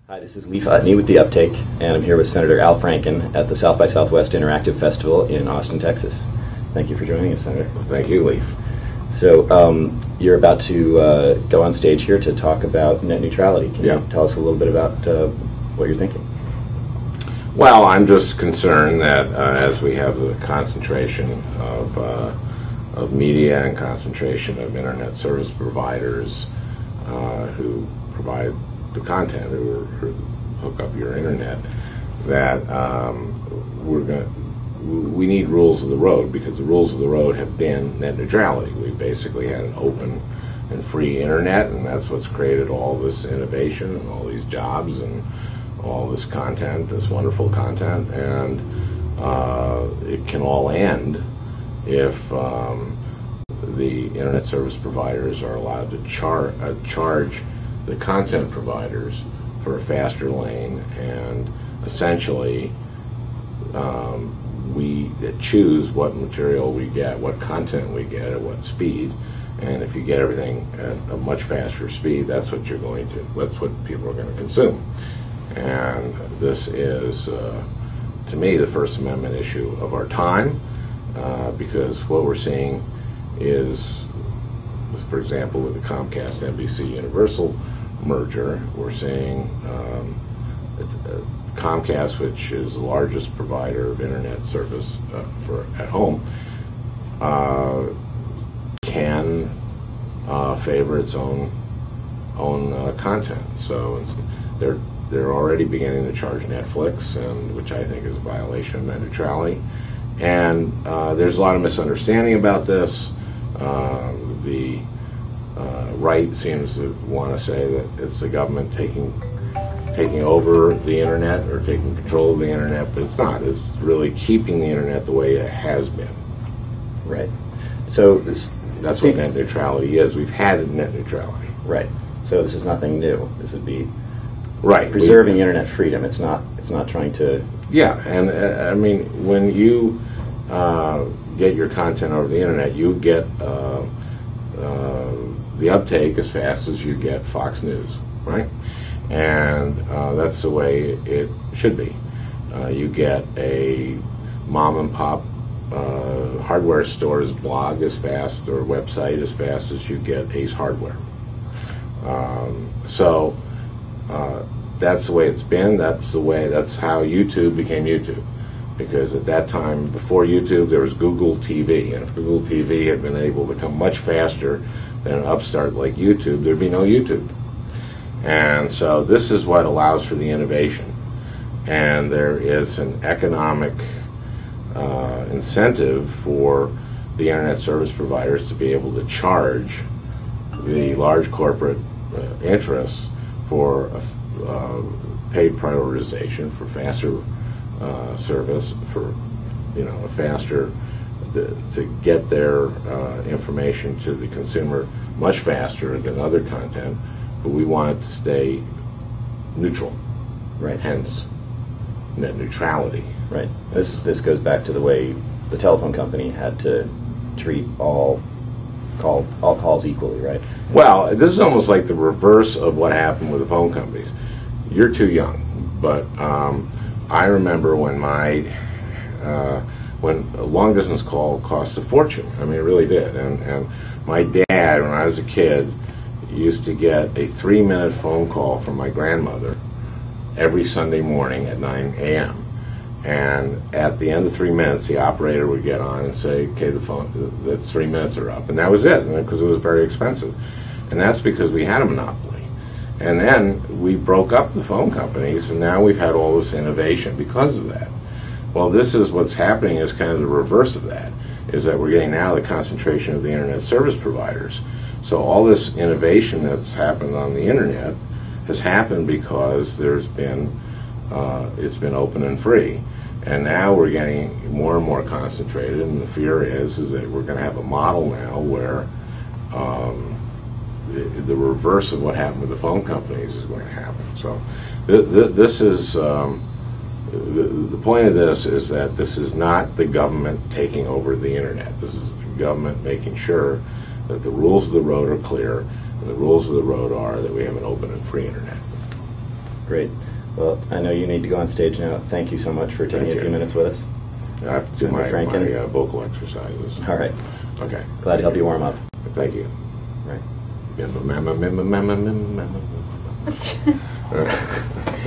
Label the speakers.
Speaker 1: Hi, this is Leif Utne with the UpTake, and I'm here with Senator Al Franken at the South by Southwest Interactive Festival in Austin, Texas. Thank you for joining us, Senator.
Speaker 2: Well, thank you, Leif.
Speaker 1: So you're about to go on stage here to talk about net neutrality. Can you tell us a little bit about what you're thinking?
Speaker 2: Well, I'm just concerned that as we have the concentration of media and concentration of internet service providers who provide the content or hook up your internet, that we need rules of the road, because the rules of the road have been net neutrality. We basically had an open and free internet, and that's what's created all this innovation and all these jobs and all this content, this wonderful content, and it can all end if the internet service providers are allowed to charge the content providers for a faster lane, and essentially we choose what material we get, what content we get, at what speed. And if you get everything at a much faster speed, that's what that's what people are going to consume. And this is, to me, the First Amendment issue of our time, because what we're seeing is, for example, with the Comcast NBC Universal merger, we're seeing Comcast, which is the largest provider of internet service for at home, can favor its own content. So they're already beginning to charge Netflix, and which I think is a violation of net neutrality. And there's a lot of misunderstanding about this. The right seems to want to say that it's the government taking over the internet or taking control of the internet, but it's not. It's really keeping the internet the way it has been.
Speaker 1: Right. So
Speaker 2: that's what net neutrality is. We've had net neutrality.
Speaker 1: Right. So this is nothing new. This would be
Speaker 2: right
Speaker 1: preserving internet freedom. It's not trying to.
Speaker 2: Yeah, and I mean, when you get your content over the internet, you get the uptake as fast as you get Fox News, right? And that's the way it should be. You get a mom and pop hardware store's blog as fast, or website as fast as you get Ace Hardware. So that's the way it's been. That's how YouTube became YouTube. Because at that time, before YouTube, there was Google TV, and if Google TV had been able to come much faster than an upstart like YouTube, there'd be no YouTube. And so this is what allows for the innovation. And there is an economic incentive for the internet service providers to be able to charge the large corporate interests for paid prioritization, for faster service, for a faster to get their information to the consumer much faster than other content, but we want it to stay neutral.
Speaker 1: Right.
Speaker 2: Hence, net neutrality.
Speaker 1: Right. This goes back to the way the telephone company had to treat all calls equally, right?
Speaker 2: Well, this is almost like the reverse of what happened with the phone companies. You're too young, but I remember when when a long distance call cost a fortune. I mean, it really did. And my dad, when I was a kid, used to get a 3-minute phone call from my grandmother every Sunday morning at 9 a.m. And at the end of 3 minutes, the operator would get on and say, "Okay, the 3 minutes are up," and that was it. Because it was very expensive, and that's because we had a monopoly. And then we broke up the phone companies, and now we've had all this innovation because of that. Well, this is what's happening, is kind of the reverse of that, is that we're getting now the concentration of the internet service providers. So all this innovation that's happened on the internet has happened because there's been, it's been open and free. And now we're getting more and more concentrated, and the fear is that we're going to have a model now where the reverse of what happened with the phone companies is going to happen. So this is the point of this is that this is not the government taking over the internet. This is the government making sure that the rules of the road are clear, and the rules of the road are that we have an open and free internet.
Speaker 1: Great. Well, I know you need to go on stage now. Thank you so much for taking a few minutes with us.
Speaker 2: I have to do my vocal exercises.
Speaker 1: All right.
Speaker 2: Okay.
Speaker 1: Glad to help you warm up.
Speaker 2: Thank you.
Speaker 1: Right.
Speaker 2: All right.